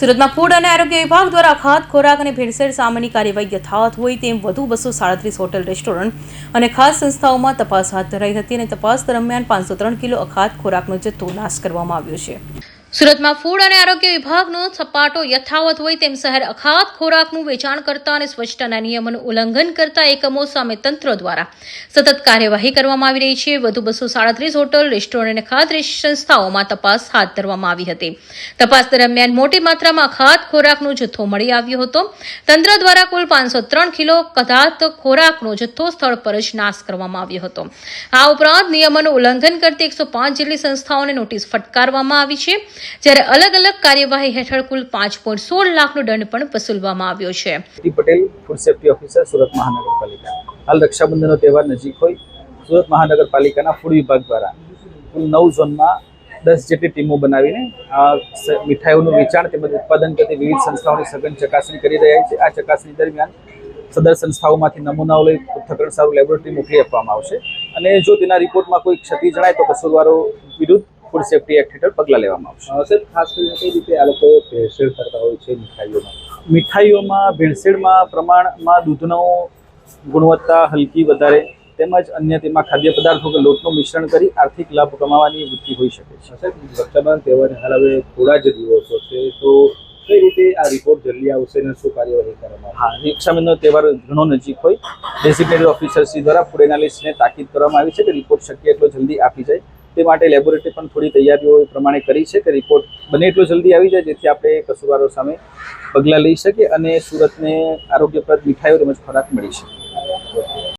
સુરતમાં ફૂડ અને આરોગ્ય વિભાગ દ્વારા ખાદ્ય ખોરાક અને ભેળસેળ સામેની કાર્યવાહી યથાવત હોય તેમ વધુ 237 હોટલ, રેસ્ટોરન્ટ અને ખાસ સંસ્થાઓમાં તપાસ હાથ ધરાઈ હતી અને તપાસ દરમિયાન 503 કિલો અખાદ્ય ખોરાકનો જથ્થો નાશ કરવામાં આવ્યો છે. સુરતમાં ફૂડ અને આરોગ્ય વિભાગનો સપાટો યથાવત હોય તેમ શહેર અખાદ્ય ખોરાકનું વેચાણ કરતા અને સ્વચ્છતાના નિયમોનું ઉલ્લંઘન કરતા એકમો સામે તંત્ર દ્વારા સતત કાર્યવાહી કરવામાં આવી રહી છે. વધુ 237 હોટલ, રેસ્ટોરન્ટ અને ખાદ્ય સંસ્થાઓમાં તપાસ હાથ ધરવામાં આવી હતી. તપાસ દરમિયાન મોટી માત્રામાં અખાદ્ય ખોરાકનો જથ્થો મળી આવ્યો હતો. તંત્ર દ્વારા કુલ 503 કિલો અખાદ્ય ખોરાકનો જથ્થો સ્થળ પર જ નાશ કરવામાં આવ્યો હતો. આ ઉપરાંત નિયમોનું ઉલ્લંઘન કરતી 105 જેટલી સંસ્થાઓને નોટિસ ફટકારવામાં આવી છે, જ્યારે અલગ અલગ કાર્યવાહી હેઠળ કુલ 5.16 લાખનો દંડ પણ વસૂલવામાં આવ્યો છે. Patel, food safety officer, Surat મહાનગરપાલિકા. હાલ રક્ષાબંધનનો તહેવાર નજીક હોય સુરત મહાનગરપાલિકાના ફૂડ વિભાગ દ્વારા કુલ 9 ઝોનમાં 10 જેટલી ટીમો બનાવીને મીઠાઈઓનું વેચાણ તેમજ ઉત્પાદન કરતી વિવિધ સંસ્થાઓની સઘન ચકાસણી કરી રહ્યા છે. આ ચકાસણી દરમિયાન સદર સંસ્થાઓમાંથી નમૂનાઓ લઈ પૃથ્થકરણ સારું લેબોરેટરી મોકલી આપવામાં આવશે અને જો તેના રિપોર્ટમાં કોઈ ક્ષતિ જણાય તો કસૂરવારો વિરુદ્ધ ફૂડ સેફ્ટી એક્ટ હેઠળ પગલાં લેવામાં આવશે. સાહેબ, ખાસ કરીને કઈ રીતે આ લોકો ભેળસેળ કરતા હોય છે મીઠાઈઓમાં? ભેળસેળમાં પ્રમાણમાં દૂધનો ગુણવત્તા હલકી વધારે તેમજ અન્ય તેમાં ખાદ્ય પદાર્થો કે લોટનું મિશ્રણ કરી આર્થિક લાભ કમાવાની વૃત્તિ હોઈ શકે છે. સાહેબ, રક્ષાબંધન તહેવારને હાલ હવે થોડા જ દિવસો છે, તો કઈ રીતે આ રિપોર્ટ જલ્દી આવશે અને શું કાર્યવાહી કરવામાં? હા, રક્ષાબંધનનો તહેવાર ઘણો નજીક હોય ડેઝિગ્નેટેડ ઓફિસરશ્રી દ્વારા ફૂડ એનાલિસ્ટને તાકીદ કરવામાં આવી છે કે રિપોર્ટ શક્ય એટલો જલ્દી આપી જાય. તે માટે લેબોરેટરી પણ થોડી તૈયારીઓ એ પ્રમાણે કરી છે કે રિપોર્ટ બને એટલો જલ્દી આવી જાય જેથી આપણે કસૂરવારો સામે પગલાં લઈ શકીએ અને સુરતને આરોગ્યપ્રદ મીઠાઈઓ તેમજ ખોરાક મળી શકે.